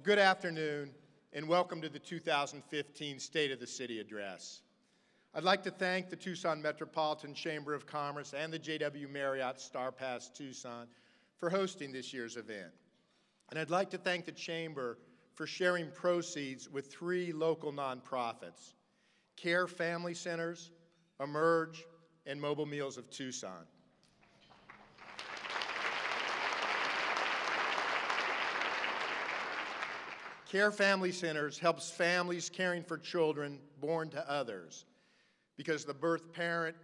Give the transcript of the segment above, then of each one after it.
Good afternoon, and welcome to the 2015 State of the City Address. I'd like to thank the Tucson Metropolitan Chamber of Commerce and the JW Marriott Star Pass Tucson for hosting this year's event. And I'd like to thank the Chamber for sharing proceeds with 3 local nonprofits: Care Family Centers, Emerge, and Mobile Meals of Tucson. Care Family Centers helps families caring for children born to others because the birth parent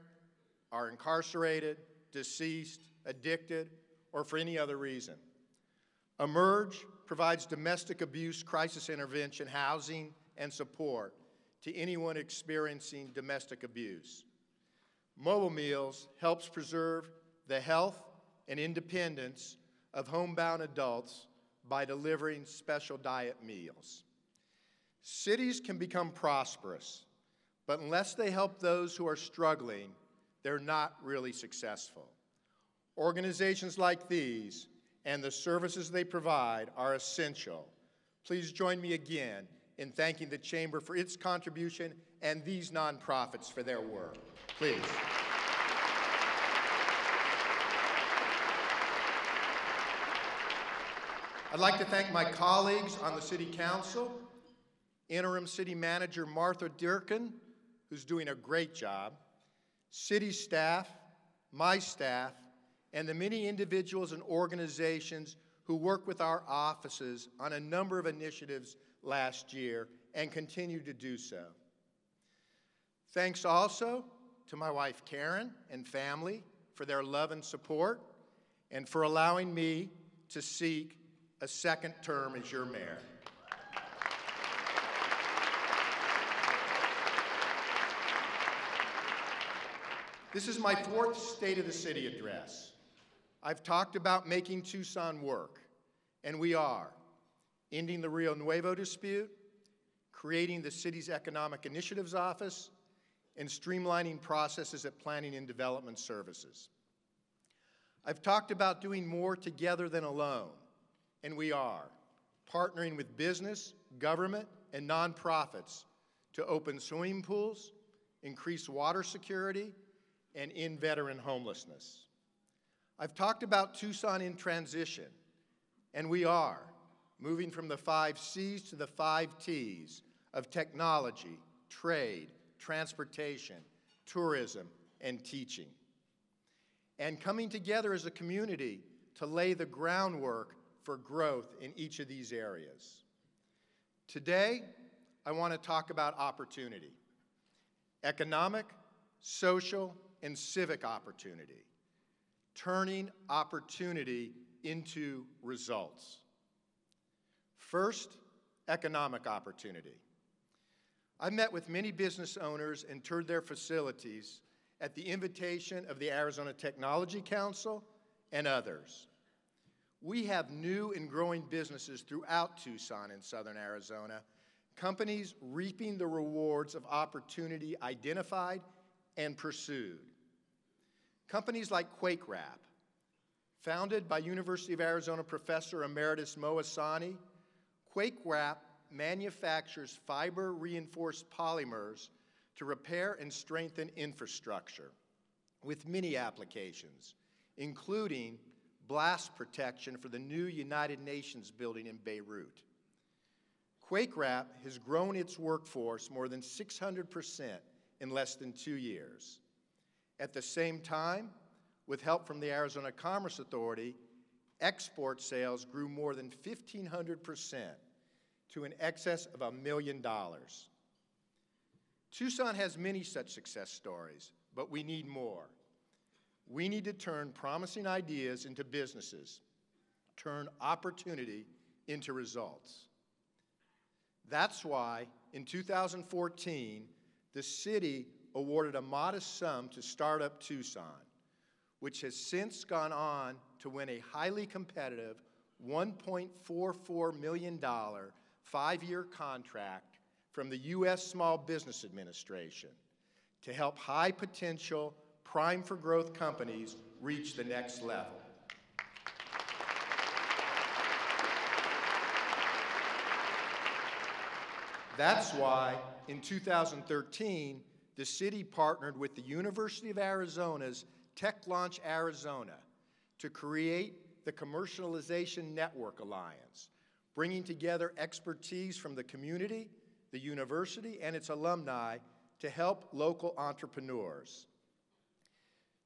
are incarcerated, deceased, addicted, or for any other reason. Emerge provides domestic abuse crisis intervention, housing, and support to anyone experiencing domestic abuse. Mobile Meals helps preserve the health and independence of homebound adults by delivering special diet meals. Cities can become prosperous, but unless they help those who are struggling, they're not really successful. Organizations like these and the services they provide are essential. Please join me again in thanking the Chamber for its contribution and these nonprofits for their work. Please. I'd like to thank my colleagues on the City Council, Interim City Manager Martha Durkin, who's doing a great job, city staff, my staff, and the many individuals and organizations who work with our offices on a number of initiatives last year and continue to do so. Thanks also to my wife Karen and family for their love and support and for allowing me to seek a second term as your mayor. This is my 4th State of the City address. I've talked about making Tucson work, and we are. Ending the Rio Nuevo dispute, creating the city's Economic Initiatives Office, and streamlining processes at Planning and Development Services. I've talked about doing more together than alone, and we are. Partnering with business, government, and nonprofits to open swimming pools, increase water security, and end veteran homelessness. I've talked about Tucson in transition, and we are. Moving from the 5 C's to the 5 T's of technology, trade, transportation, tourism, and teaching. And coming together as a community to lay the groundwork for growth in each of these areas. Today, I want to talk about opportunity. Economic, social, and civic opportunity. Turning opportunity into results. First, economic opportunity. I met with many business owners and toured their facilities at the invitation of the Arizona Technology Council and others. We have new and growing businesses throughout Tucson and southern Arizona, companies reaping the rewards of opportunity identified and pursued. Companies like QuakeWrap, founded by University of Arizona professor emeritus Mo Asani, QuakeWrap manufactures fiber-reinforced polymers to repair and strengthen infrastructure with many applications, including blast protection for the new United Nations building in Beirut. QuakeWrap has grown its workforce more than 600% in less than 2 years. At the same time, with help from the Arizona Commerce Authority, export sales grew more than 1,500% to an excess of $1 million. Tucson has many such success stories, but we need more. We need to turn promising ideas into businesses, turn opportunity into results. That's why, in 2014, the city awarded a modest sum to Startup Tucson, which has since gone on to win a highly competitive $1.44 million 5-year contract from the U.S. Small Business Administration to help high-potential, prime-for-growth companies reach the next level. That's why, in 2013, the city partnered with the University of Arizona's Tech Launch Arizona to create the Commercialization Network Alliance, bringing together expertise from the community, the university, and its alumni to help local entrepreneurs.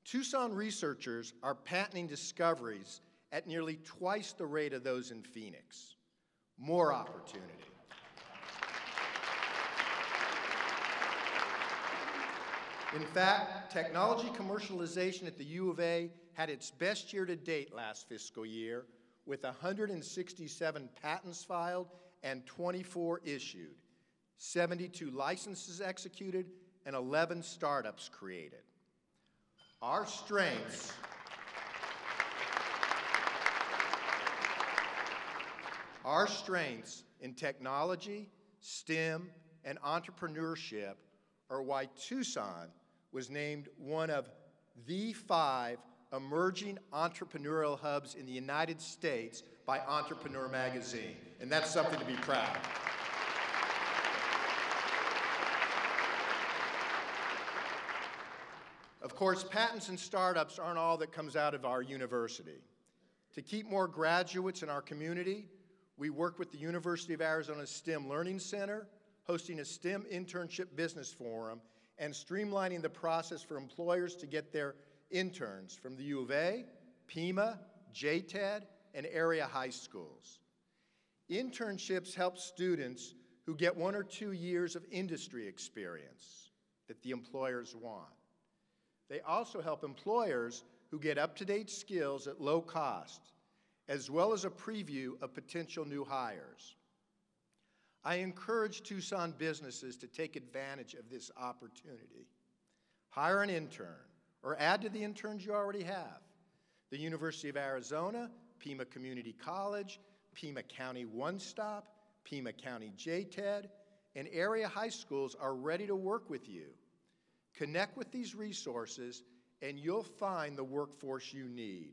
Tucson researchers are patenting discoveries at nearly twice the rate of those in Phoenix. More opportunity. In fact, technology commercialization at the U of A had its best year to date last fiscal year, with 167 patents filed and 24 issued, 72 licenses executed, and 11 startups created. Our strengths in technology, STEM, and entrepreneurship are why Tucson was named one of the 5 emerging entrepreneurial hubs in the United States by Entrepreneur Magazine, and that's something to be proud of. Of course, patents and startups aren't all that comes out of our university. To keep more graduates in our community, we work with the University of Arizona's STEM Learning Center, hosting a STEM internship business forum, and streamlining the process for employers to get their interns from the U of A, Pima, JTED, and area high schools. Internships help students who get 1 or 2 years of industry experience that the employers want. They also help employers who get up-to-date skills at low cost, as well as a preview of potential new hires. I encourage Tucson businesses to take advantage of this opportunity. Hire an intern, or add to the interns you already have. The University of Arizona, Pima Community College, Pima County One Stop, Pima County JTED, and area high schools are ready to work with you. Connect with these resources, and you'll find the workforce you need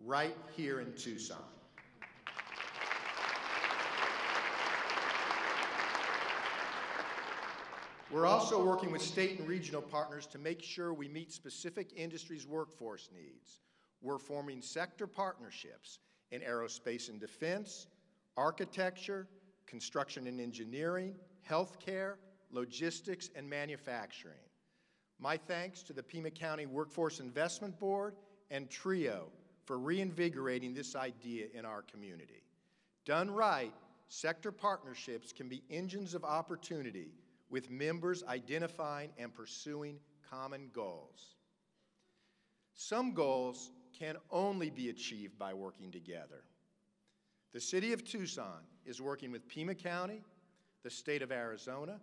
right here in Tucson. We're also working with state and regional partners to make sure we meet specific industries' workforce needs. We're forming sector partnerships in aerospace and defense, architecture, construction and engineering, healthcare, logistics, and manufacturing. My thanks to the Pima County Workforce Investment Board and TRIO for reinvigorating this idea in our community. Done right, sector partnerships can be engines of opportunity with members identifying and pursuing common goals. Some goals can only be achieved by working together. The City of Tucson is working with Pima County, the State of Arizona,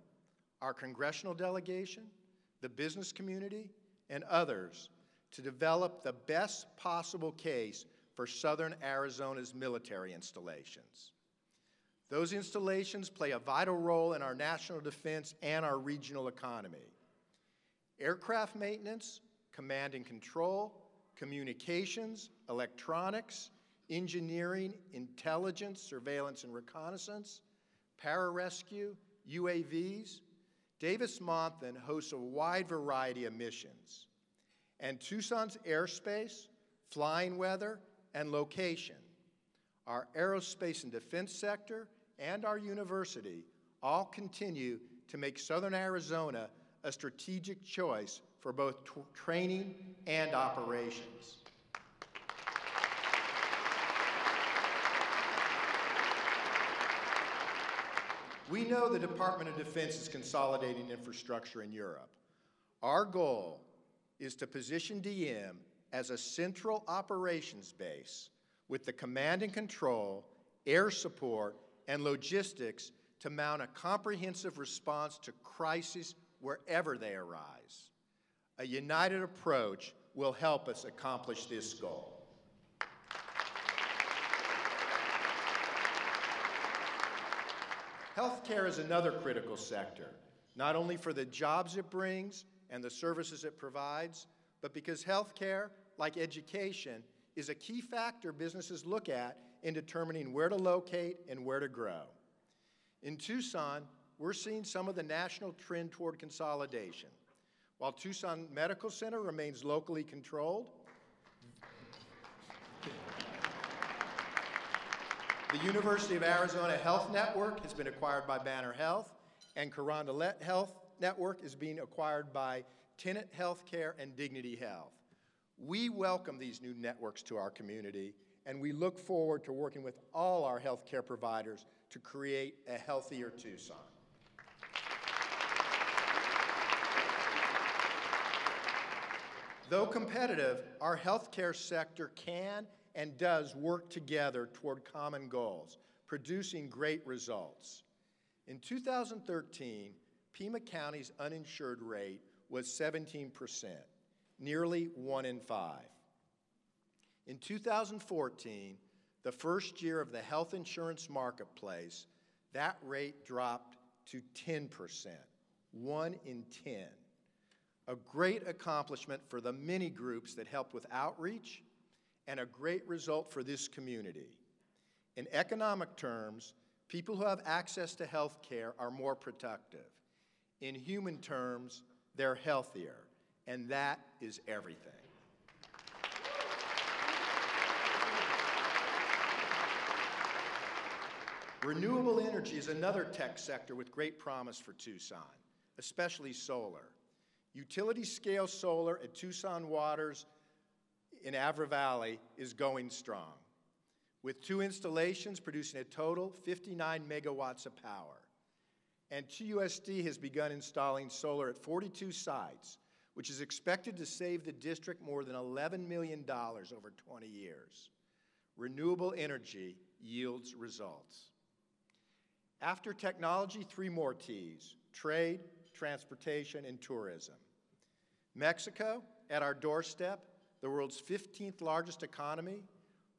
our congressional delegation, the business community, and others to develop the best possible case for Southern Arizona's military installations. Those installations play a vital role in our national defense and our regional economy. Aircraft maintenance, command and control, communications, electronics, engineering, intelligence, surveillance and reconnaissance, pararescue, UAVs. Davis-Monthan hosts a wide variety of missions. And Tucson's airspace, flying weather, and location, our aerospace and defense sector, and our university all continue to make Southern Arizona a strategic choice for both training and operations. We know the Department of Defense is consolidating infrastructure in Europe. Our goal is to position DM as a central operations base with the command and control, air support, and logistics to mount a comprehensive response to crises wherever they arise. A united approach will help us accomplish this goal. Healthcare is another critical sector, not only for the jobs it brings and the services it provides, but because healthcare, like education, is a key factor businesses look at in determining where to locate and where to grow. In Tucson, we're seeing some of the national trend toward consolidation. While Tucson Medical Center remains locally controlled, the University of Arizona Health Network has been acquired by Banner Health, and Carondelet Health Network is being acquired by Tenet Healthcare and Dignity Health. We welcome these new networks to our community, and we look forward to working with all our healthcare providers to create a healthier Tucson. Though competitive, our healthcare sector can and does work together toward common goals, producing great results. In 2013, Pima County's uninsured rate was 17%, nearly 1 in 5. In 2014, the first year of the health insurance marketplace, that rate dropped to 10%, 1 in 10. A great accomplishment for the many groups that helped with outreach, and a great result for this community. In economic terms, people who have access to health care are more productive. In human terms, they're healthier, and that is everything. Renewable energy is another tech sector with great promise for Tucson, especially solar. Utility-scale solar at Tucson Waters in Avra Valley is going strong, with 2 installations producing a total 59 megawatts of power. And TUSD has begun installing solar at 42 sites, which is expected to save the district more than $11 million over 20 years. Renewable energy yields results. After technology, 3 more T's: trade, transportation, and tourism. Mexico, at our doorstep, the world's 15th largest economy,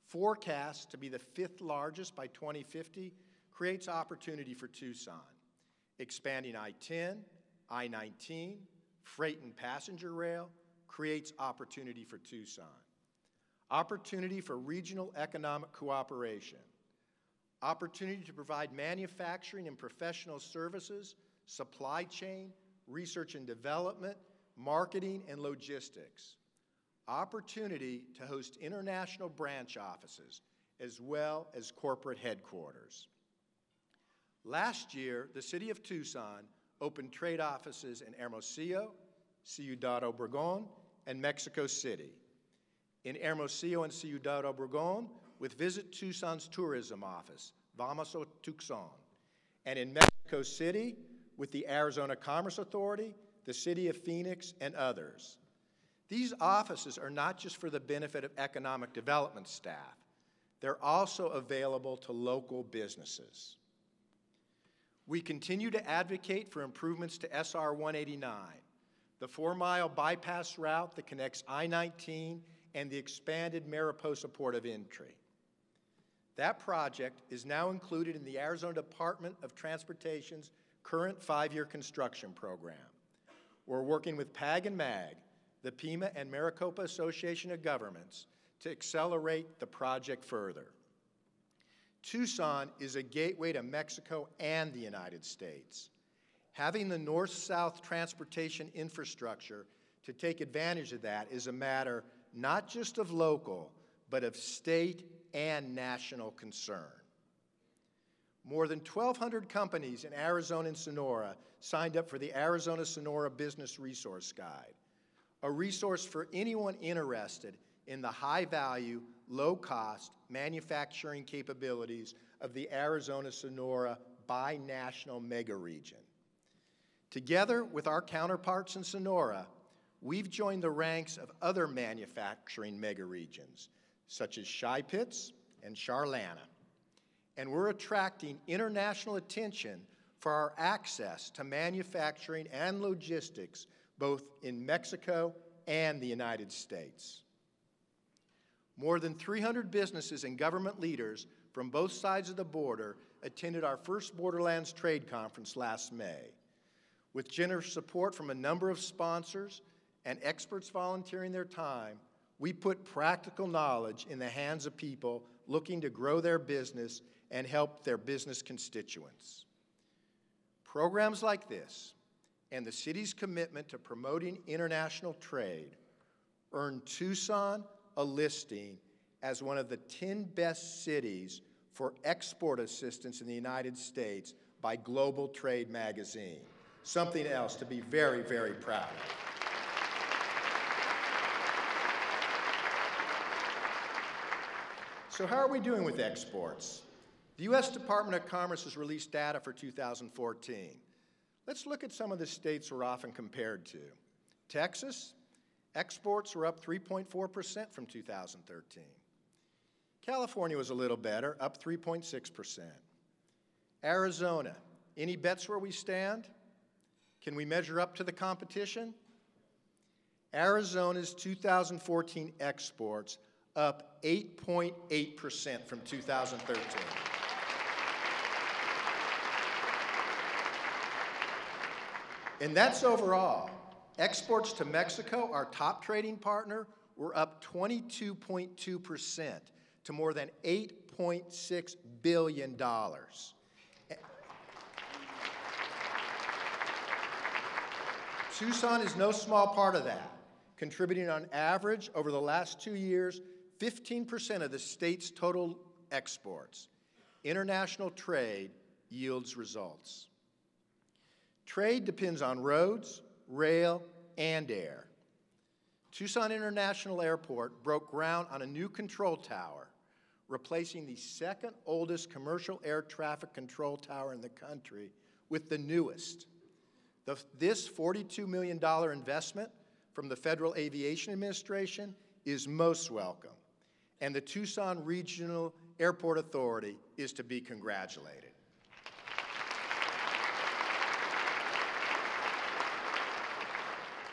forecast to be the 5th largest by 2050, creates opportunity for Tucson. Expanding I-10, I-19, freight and passenger rail creates opportunity for Tucson. Opportunity for regional economic cooperation. Opportunity to provide manufacturing and professional services, supply chain, research and development, marketing, and logistics. Opportunity to host international branch offices, as well as corporate headquarters. Last year, the city of Tucson opened trade offices in Hermosillo, Ciudad Obregón, and Mexico City. In Hermosillo and Ciudad Obregón, with Visit Tucson's tourism office, Vamos a Tucson. And in Mexico City, with the Arizona Commerce Authority, the City of Phoenix, and others. These offices are not just for the benefit of economic development staff. They're also available to local businesses. We continue to advocate for improvements to SR 189, the 4-mile bypass route that connects I-19 and the expanded Mariposa Port of Entry. That project is now included in the Arizona Department of Transportation's current 5-year construction program. We're working with PAG and MAG, the Pima and Maricopa Association of Governments, to accelerate the project further. Tucson is a gateway to Mexico and the United States. Having the north-south transportation infrastructure to take advantage of that is a matter not just of local, but of state and national concern. More than 1,200 companies in Arizona and Sonora signed up for the Arizona-Sonora Business Resource Guide, a resource for anyone interested in the high-value, low-cost manufacturing capabilities of the Arizona-Sonora binational mega-region. Together with our counterparts in Sonora, we've joined the ranks of other manufacturing mega-regions, such as Chi Pits and Charlana. And we're attracting international attention for our access to manufacturing and logistics, both in Mexico and the United States. More than 300 businesses and government leaders from both sides of the border attended our first Borderlands Trade Conference last May. With generous support from a number of sponsors and experts volunteering their time, we put practical knowledge in the hands of people looking to grow their business and help their business constituents. Programs like this and the city's commitment to promoting international trade earned Tucson a listing as one of the 10 best cities for export assistance in the United States by Global Trade magazine. Something else to be very, very proud of. So how are we doing with exports? The U.S. Department of Commerce has released data for 2014. Let's look at some of the states we're often compared to. Texas, exports were up 3.4% from 2013. California was a little better, up 3.6%. Arizona, any bets where we stand? Can we measure up to the competition? Arizona's 2014 exports up 8.8% from 2013. And that's overall. Exports to Mexico, our top trading partner, were up 22.2% to more than $8.6 billion. Tucson is no small part of that, contributing on average over the last 2 years 15% of the state's total exports. International trade yields results. Trade depends on roads, rail, and air. Tucson International Airport broke ground on a new control tower, replacing the second oldest commercial air traffic control tower in the country with the newest. This $42 million investment from the Federal Aviation Administration is most welcome, and the Tucson Regional Airport Authority is to be congratulated.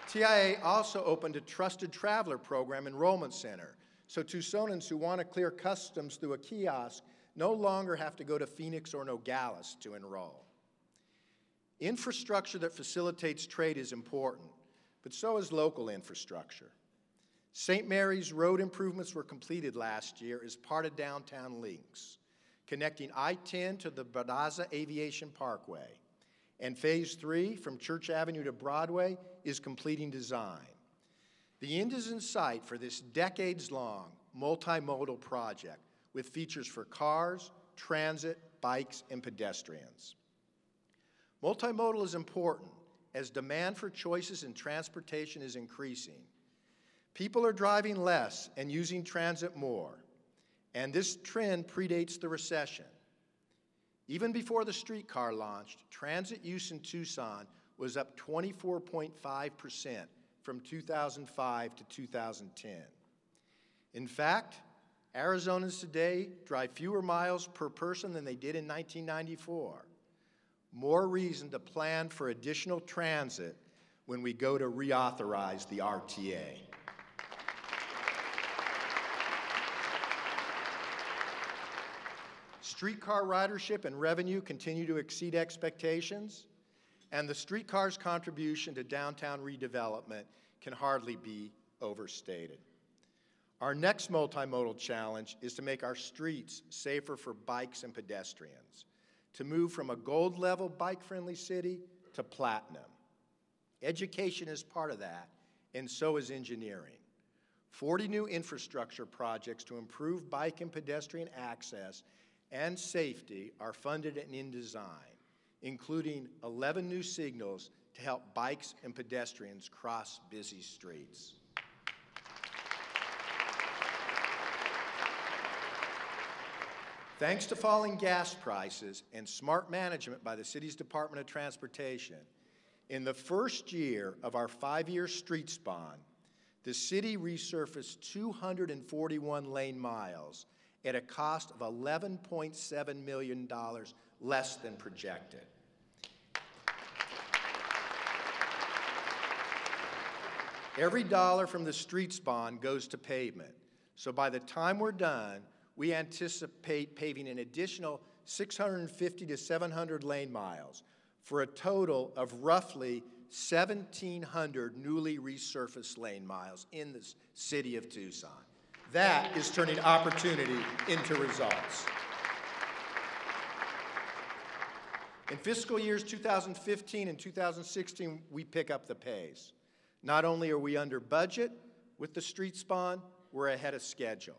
TIA also opened a Trusted Traveler Program enrollment center, so Tucsonans who want to clear customs through a kiosk no longer have to go to Phoenix or Nogales to enroll. Infrastructure that facilitates trade is important, but so is local infrastructure. St. Mary's road improvements were completed last year as part of downtown links, connecting I-10 to the Barraza Aviation Parkway. And Phase 3 from Church Avenue to Broadway is completing design. The end is in sight for this decades-long multimodal project with features for cars, transit, bikes, and pedestrians. Multimodal is important as demand for choices in transportation is increasing. People are driving less and using transit more, and this trend predates the recession. Even before the streetcar launched, transit use in Tucson was up 24.5% from 2005 to 2010. In fact, Arizonans today drive fewer miles per person than they did in 1994. More reason to plan for additional transit when we go to reauthorize the RTA. Streetcar ridership and revenue continue to exceed expectations, and the streetcar's contribution to downtown redevelopment can hardly be overstated. Our next multimodal challenge is to make our streets safer for bikes and pedestrians, to move from a gold-level bike-friendly city to platinum. Education is part of that, and so is engineering. 40 new infrastructure projects to improve bike and pedestrian access and safety are funded and in design, including 11 new signals to help bikes and pedestrians cross busy streets. Thanks to falling gas prices and smart management by the city's Department of Transportation, in the first year of our 5-year streets bond, the city resurfaced 241 lane miles at a cost of $11.7 million less than projected. Every dollar from the streets bond goes to pavement, so by the time we're done, we anticipate paving an additional 650 to 700 lane miles for a total of roughly 1,700 newly resurfaced lane miles in the city of Tucson. That is turning opportunity into results. In fiscal years 2015 and 2016, we pick up the pace. Not only are we under budget with the streets bond, we're ahead of schedule.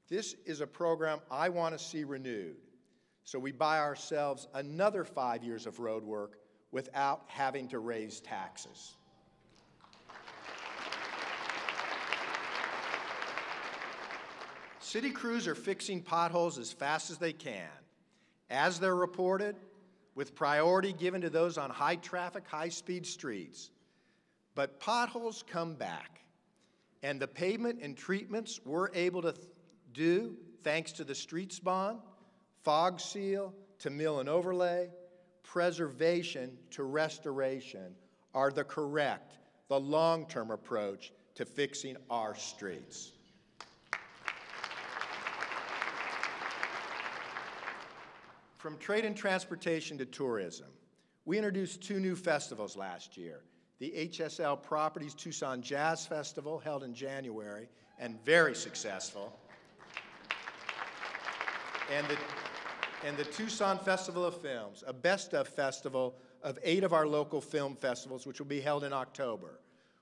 This is a program I want to see renewed, so we buy ourselves another 5 years of road work without having to raise taxes. City crews are fixing potholes as fast as they can, as they're reported, with priority given to those on high-traffic, high-speed streets. But potholes come back, and the pavement and treatments we're able to do, thanks to the streets bond, fog seal to mill and overlay, preservation to restoration, are the correct, the long-term approach to fixing our streets. From trade and transportation to tourism, we introduced 2 new festivals last year. The HSL Properties Tucson Jazz Festival, held in January, and very successful. And the Tucson Festival of Films, a best-of festival of 8 of our local film festivals, which will be held in October.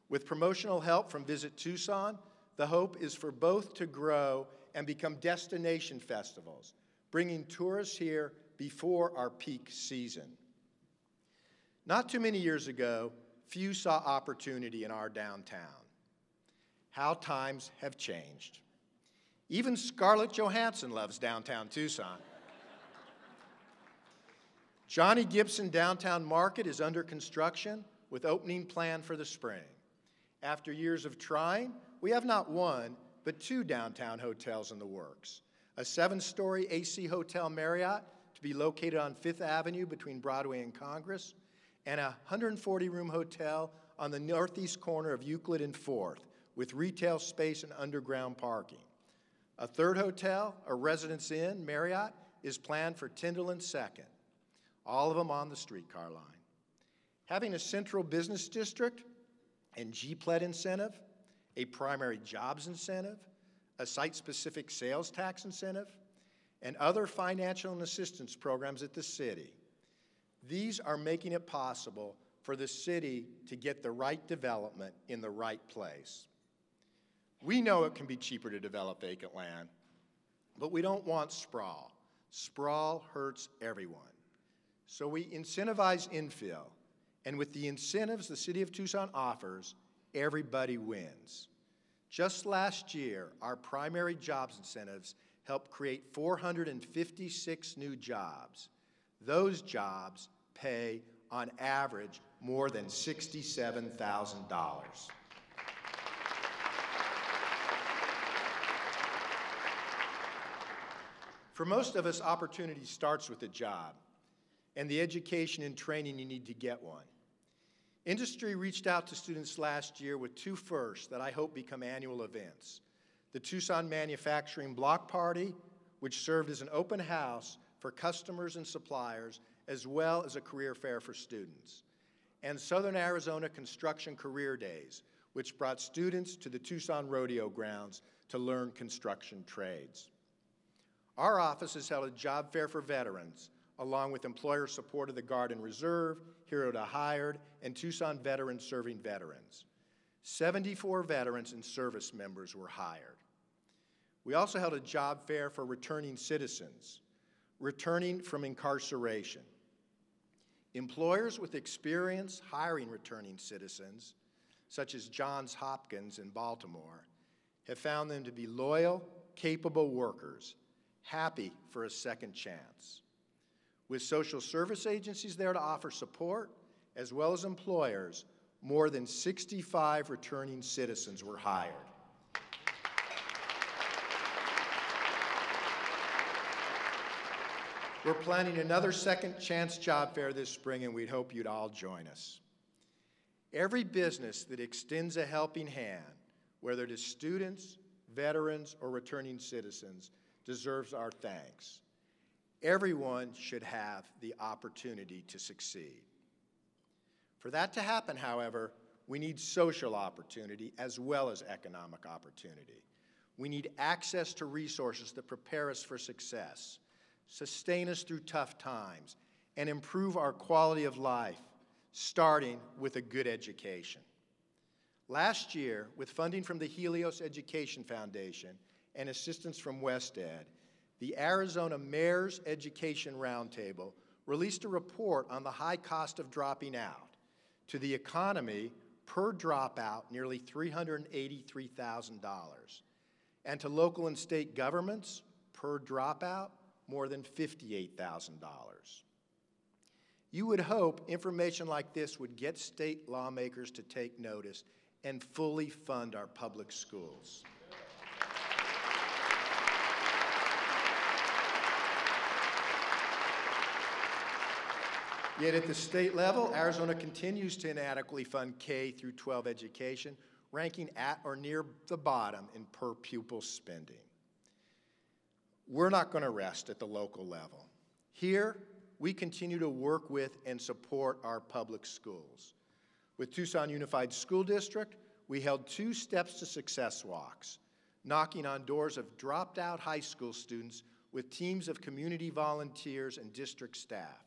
With promotional help from Visit Tucson, the hope is for both to grow and become destination festivals, bringing tourists here before our peak season. Not too many years ago, few saw opportunity in our downtown. How times have changed. Even Scarlett Johansson loves downtown Tucson. Johnny Gibson Downtown Market is under construction with opening planned for the spring. After years of trying, we have not 1, but 2 downtown hotels in the works. A 7-story AC Hotel Marriott to be located on 5th Avenue between Broadway and Congress, and a 140-room hotel on the northeast corner of Euclid and 4th with retail space and underground parking. A 3rd hotel, a Residence Inn Marriott, is planned for Tyndall and 2nd, all of them on the streetcar line. Having a central business district and GPLED incentive, a primary jobs incentive, a site-specific sales tax incentive, and other financial and assistance programs at the city. These are making it possible for the city to get the right development in the right place. We know it can be cheaper to develop vacant land, but we don't want sprawl. Sprawl hurts everyone. So we incentivize infill, and with the incentives the City of Tucson offers, everybody wins. Just last year, our primary jobs incentives helped create 456 new jobs. Those jobs pay, on average, more than $67,000. For most of us, opportunity starts with a job and the education and training you need to get one. Industry reached out to students last year with 2 firsts that I hope become annual events. The Tucson Manufacturing Block Party, which served as an open house for customers and suppliers, as well as a career fair for students. And Southern Arizona Construction Career Days, which brought students to the Tucson Rodeo Grounds to learn construction trades. Our office has held a job fair for veterans, along with employer support of the Guard and Reserve, Hero to Hired, and Tucson Veterans Serving Veterans. 74 veterans and service members were hired. We also held a job fair for returning citizens, returning from incarceration. Employers with experience hiring returning citizens, such as Johns Hopkins in Baltimore, have found them to be loyal, capable workers, happy for a second chance. With social service agencies there to offer support, as well as employers, more than 65 returning citizens were hired. We're planning another second chance job fair this spring, and we'd hope you'd all join us. Every business that extends a helping hand, whether to students, veterans, or returning citizens, deserves our thanks. Everyone should have the opportunity to succeed. For that to happen, however, we need social opportunity as well as economic opportunity. We need access to resources that prepare us for success, sustain us through tough times, and improve our quality of life, starting with a good education. Last year, with funding from the Helios Education Foundation and assistance from WestEd, the Arizona Mayor's Education Roundtable released a report on the high cost of dropping out. To the economy, per dropout, nearly $383,000. And to local and state governments, per dropout, more than $58,000. You would hope information like this would get state lawmakers to take notice and fully fund our public schools. Yet at the state level, Arizona continues to inadequately fund K through 12 education, ranking at or near the bottom in per pupil spending. We're not going to rest at the local level. Here, we continue to work with and support our public schools. With Tucson Unified School District, we held 2 Steps to Success walks, knocking on doors of dropped-out high school students with teams of community volunteers and district staff.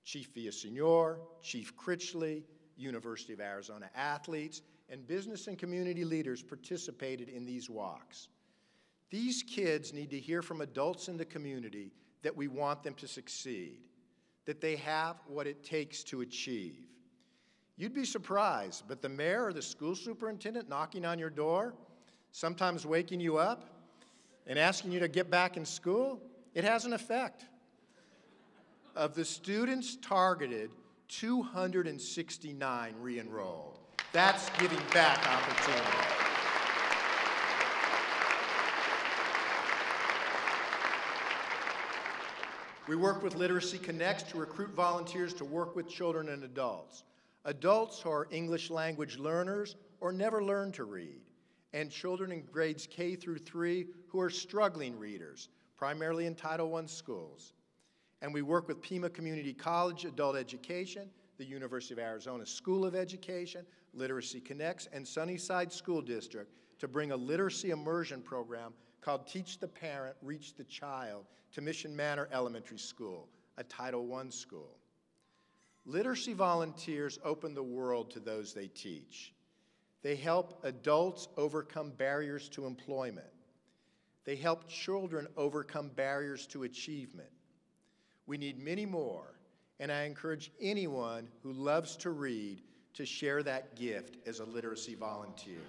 Chief Villasenor, Chief Critchley, University of Arizona athletes, and business and community leaders participated in these walks. These kids need to hear from adults in the community that we want them to succeed, that they have what it takes to achieve. You'd be surprised, but the mayor or the school superintendent knocking on your door, sometimes waking you up and asking you to get back in school, it has an effect. Of the students targeted, 269 re-enrolled. That's giving back opportunity. We work with Literacy Connects to recruit volunteers to work with children and adults. Adults who are English language learners or never learned to read, and children in grades K through 3 who are struggling readers, primarily in Title I schools. And we work with Pima Community College Adult Education, the University of Arizona School of Education, Literacy Connects, and Sunnyside School District to bring a literacy immersion program called Teach the Parent, Reach the Child to Mission Manor Elementary School, a Title I school. Literacy volunteers open the world to those they teach. They help adults overcome barriers to employment. They help children overcome barriers to achievement. We need many more, and I encourage anyone who loves to read to share that gift as a literacy volunteer.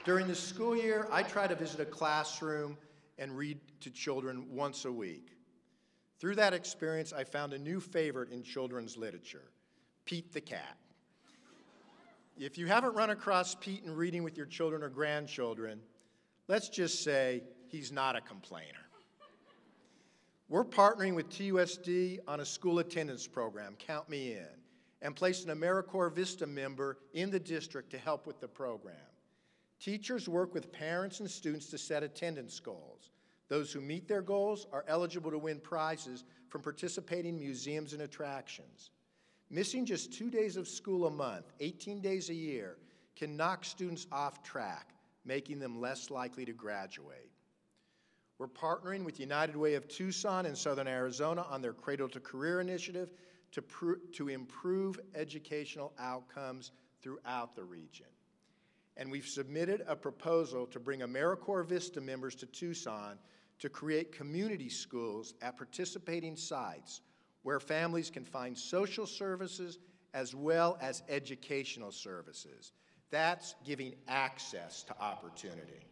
During the school year, I try to visit a classroom and read to children once a week. Through that experience, I found a new favorite in children's literature, Pete the Cat. If you haven't run across Pete in reading with your children or grandchildren, let's just say he's not a complainer. We're partnering with TUSD on a school attendance program, Count Me In, and placed an AmeriCorps Vista member in the district to help with the program. Teachers work with parents and students to set attendance goals. Those who meet their goals are eligible to win prizes from participating museums and attractions. Missing just 2 days of school a month, 18 days a year, can knock students off track, making them less likely to graduate. We're partnering with United Way of Tucson and Southern Arizona on their Cradle to Career initiative to improve educational outcomes throughout the region. And we've submitted a proposal to bring AmeriCorps Vista members to Tucson to create community schools at participating sites where families can find social services as well as educational services. That's giving access to opportunity.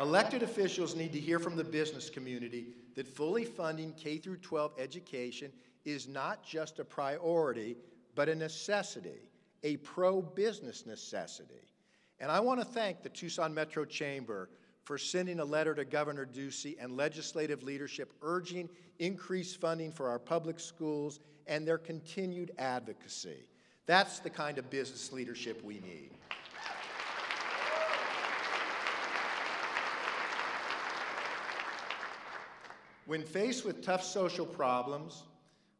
Elected officials need to hear from the business community that fully funding K-12 education is not just a priority, but a necessity, a pro-business necessity. And I want to thank the Tucson Metro Chamber for sending a letter to Governor Ducey and legislative leadership urging increased funding for our public schools and their continued advocacy. That's the kind of business leadership we need. When faced with tough social problems,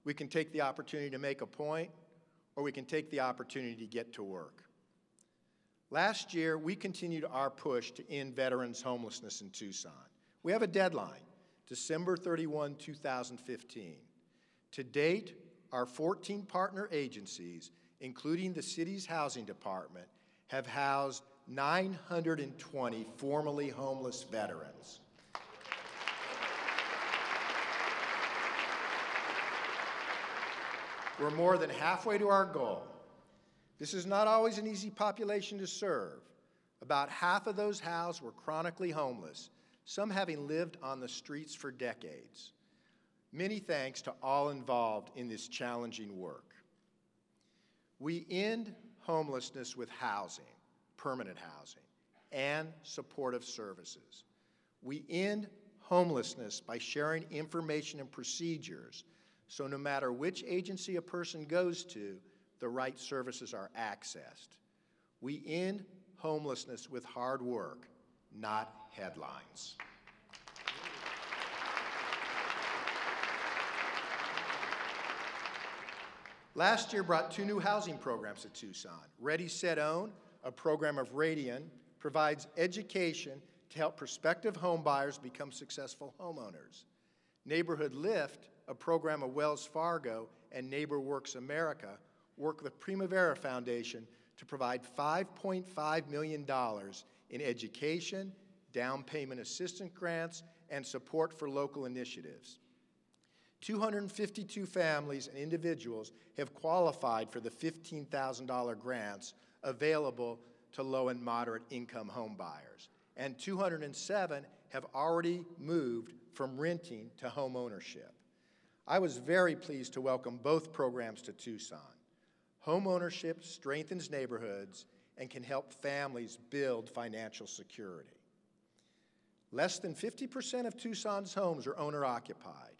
we can take the opportunity to make a point, or we can take the opportunity to get to work. Last year, we continued our push to end veterans' homelessness in Tucson. We have a deadline, December 31, 2015. To date, our 14 partner agencies, including the city's housing department, have housed 920 formerly homeless veterans. We're more than halfway to our goal. This is not always an easy population to serve. About half of those housed were chronically homeless, some having lived on the streets for decades. Many thanks to all involved in this challenging work. We end homelessness with housing, permanent housing, and supportive services. We end homelessness by sharing information and procedures, so no matter which agency a person goes to, the right services are accessed. We end homelessness with hard work, not headlines. Last year brought 2 new housing programs to Tucson. Ready, Set, Own, a program of Radian, provides education to help prospective home buyers become successful homeowners. Neighborhood Lift, a program of Wells Fargo and NeighborWorks America, work with Primavera Foundation to provide $5.5 million in education, down payment assistance grants, and support for local initiatives. 252 families and individuals have qualified for the $15,000 grants available to low and moderate income home buyers, and 207 have already moved from renting to home ownership. I was very pleased to welcome both programs to Tucson. Home ownership strengthens neighborhoods and can help families build financial security. Less than 50% of Tucson's homes are owner-occupied.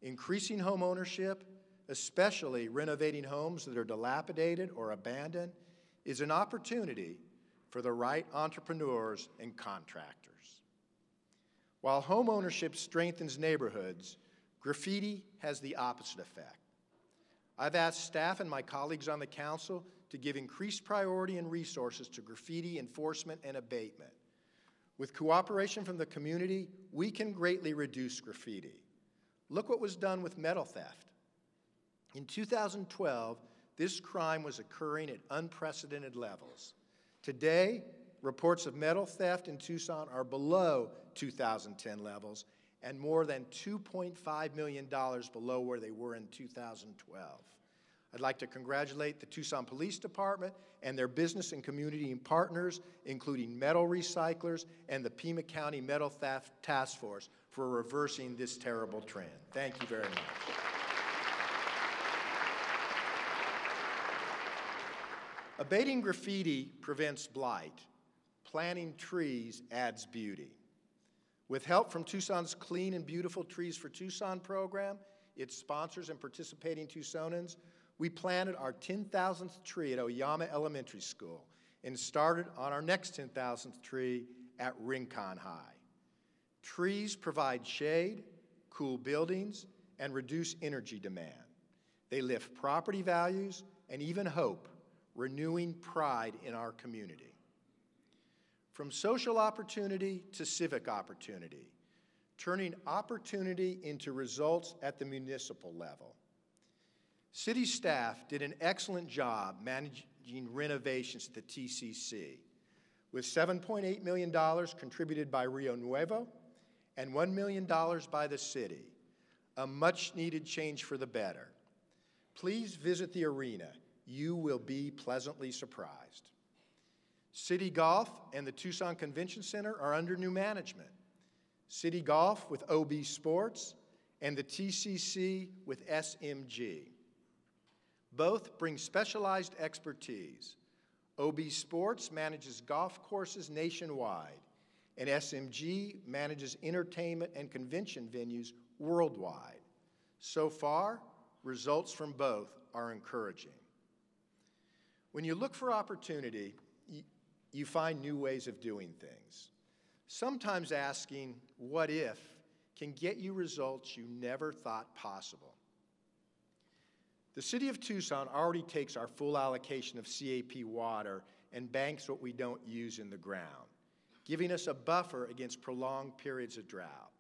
Increasing home ownership, especially renovating homes that are dilapidated or abandoned, is an opportunity for the right entrepreneurs and contractors. While home ownership strengthens neighborhoods, graffiti has the opposite effect. I've asked staff and my colleagues on the council to give increased priority and resources to graffiti enforcement and abatement. With cooperation from the community, we can greatly reduce graffiti. Look what was done with metal theft. In 2012, this crime was occurring at unprecedented levels. Today, reports of metal theft in Tucson are below 2010 levels and more than $2.5 million below where they were in 2012. I'd like to congratulate the Tucson Police Department and their business and community partners, including metal recyclers and the Pima County Metal Theft Task Force, for reversing this terrible trend. Thank you very much. Abating graffiti prevents blight. Planting trees adds beauty. With help from Tucson's Clean and Beautiful Trees for Tucson program, its sponsors and participating Tucsonans, we planted our 10,000th tree at Oyama Elementary School and started on our next 10,000th tree at Rincon High. Trees provide shade, cool buildings, and reduce energy demand. They lift property values and even hope, renewing pride in our community. From social opportunity to civic opportunity, turning opportunity into results at the municipal level. City staff did an excellent job managing renovations at the TCC, with $7.8 million contributed by Rio Nuevo and $1 million by the city, a much-needed change for the better. Please visit the arena. You will be pleasantly surprised. City Golf and the Tucson Convention Center are under new management. City Golf with OB Sports and the TCC with SMG. Both bring specialized expertise. OB Sports manages golf courses nationwide, and SMG manages entertainment and convention venues worldwide. So far, results from both are encouraging. When you look for opportunity, you find new ways of doing things. Sometimes asking, what if, can get you results you never thought possible. The City of Tucson already takes our full allocation of CAP water and banks what we don't use in the ground, giving us a buffer against prolonged periods of drought.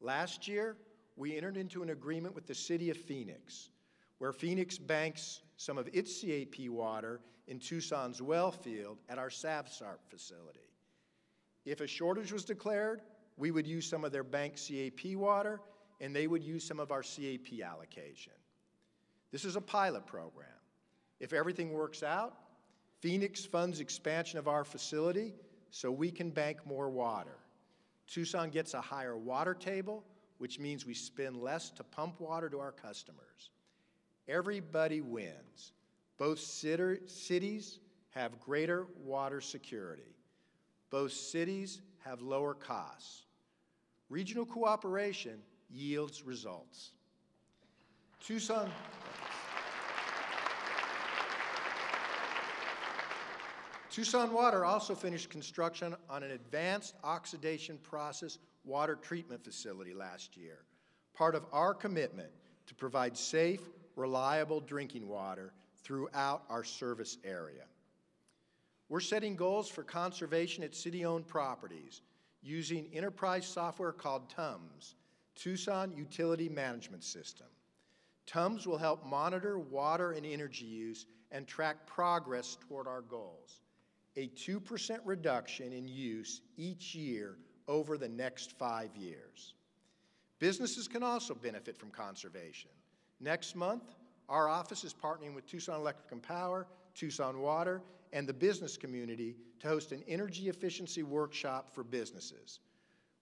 Last year, we entered into an agreement with the City of Phoenix, where Phoenix banks some of its CAP water in Tucson's well field at our SAVSARP facility. If a shortage was declared, we would use some of their bank CAP water, and they would use some of our CAP allocation. This is a pilot program. If everything works out, Phoenix funds expansion of our facility so we can bank more water. Tucson gets a higher water table, which means we spend less to pump water to our customers. Everybody wins. Both cities have greater water security. Both cities have lower costs. Regional cooperation yields results. Tucson Water also finished construction on an advanced oxidation process water treatment facility last year, part of our commitment to provide safe, reliable drinking water throughout our service area. We're setting goals for conservation at city-owned properties using enterprise software called TUMS, Tucson Utility Management System. TUMS will help monitor water and energy use and track progress toward our goals. A 2% reduction in use each year over the next 5 years. Businesses can also benefit from conservation. Next month, our office is partnering with Tucson Electric and Power, Tucson Water, and the business community to host an energy efficiency workshop for businesses.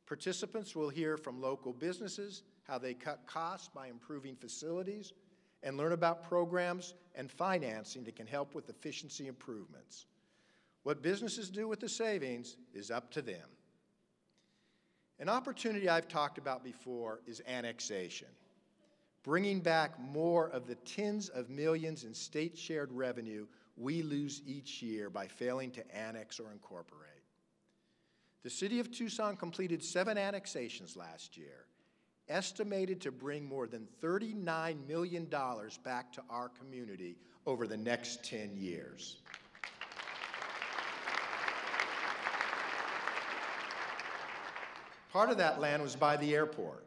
Participants will hear from local businesses how they cut costs by improving facilities and learn about programs and financing that can help with efficiency improvements. What businesses do with the savings is up to them. An opportunity I've talked about before is annexation, bringing back more of the tens of millions in state-shared revenue we lose each year by failing to annex or incorporate. The City of Tucson completed 7 annexations last year, estimated to bring more than $39 million back to our community over the next 10 years. Part of that land was by the airport,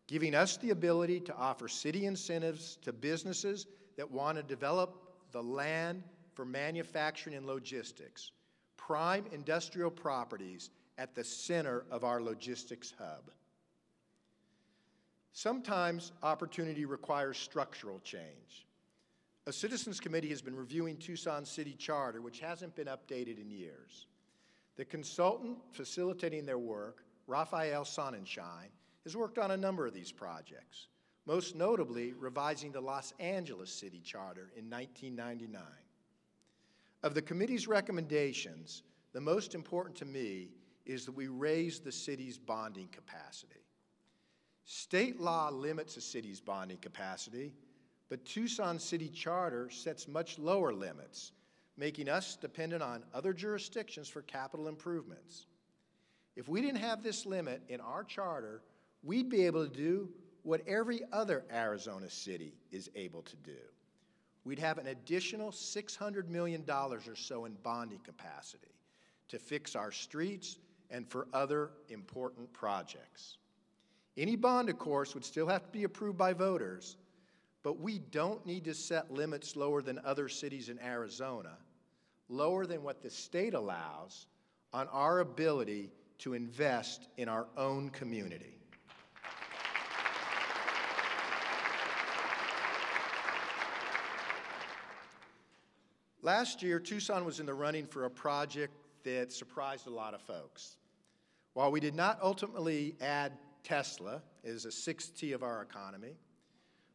giving us the ability to offer city incentives to businesses that want to develop the land for manufacturing and logistics, prime industrial properties at the center of our logistics hub. Sometimes opportunity requires structural change. A citizens committee has been reviewing Tucson City Charter, which hasn't been updated in years. The consultant facilitating their work, Raphael Sonnenschein, has worked on a number of these projects, most notably revising the Los Angeles City Charter in 1999. Of the committee's recommendations, the most important to me is that we raise the city's bonding capacity. State law limits a city's bonding capacity, but Tucson City Charter sets much lower limits, making us dependent on other jurisdictions for capital improvements. If we didn't have this limit in our charter, we'd be able to do what every other Arizona city is able to do. We'd have an additional $600 million or so in bonding capacity to fix our streets and for other important projects. Any bond, of course, would still have to be approved by voters, but we don't need to set limits lower than other cities in Arizona, lower than what the state allows on our ability to invest in our own community. Last year, Tucson was in the running for a project that surprised a lot of folks. While we did not ultimately add Tesla as a 6th T of our economy,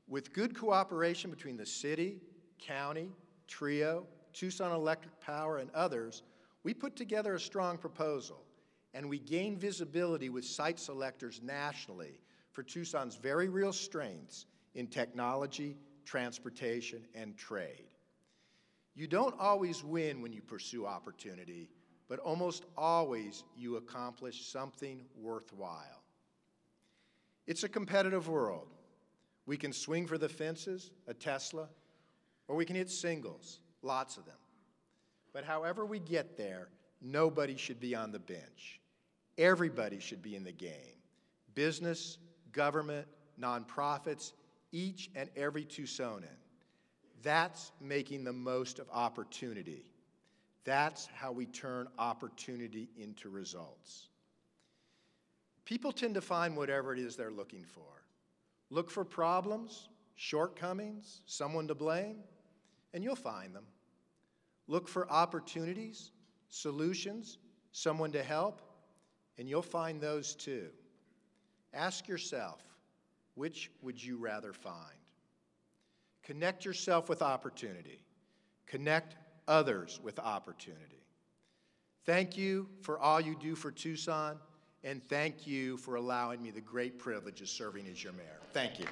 with good cooperation between the city, county, TRIO, Tucson Electric Power, and others, we put together a strong proposal, and we gained visibility with site selectors nationally for Tucson's very real strengths in technology, transportation, and trade. You don't always win when you pursue opportunity, but almost always you accomplish something worthwhile. It's a competitive world. We can swing for the fences, a Tesla, or we can hit singles, lots of them. But however we get there, nobody should be on the bench. Everybody should be in the game. Business, government, nonprofits, each and every Tucsonan. That's making the most of opportunity. That's how we turn opportunity into results. People tend to find whatever it is they're looking for. Look for problems, shortcomings, someone to blame, and you'll find them. Look for opportunities, solutions, someone to help, and you'll find those too. Ask yourself, which would you rather find? Connect yourself with opportunity. Connect others with opportunity. Thank you for all you do for Tucson, and thank you for allowing me the great privilege of serving as your mayor. Thank you.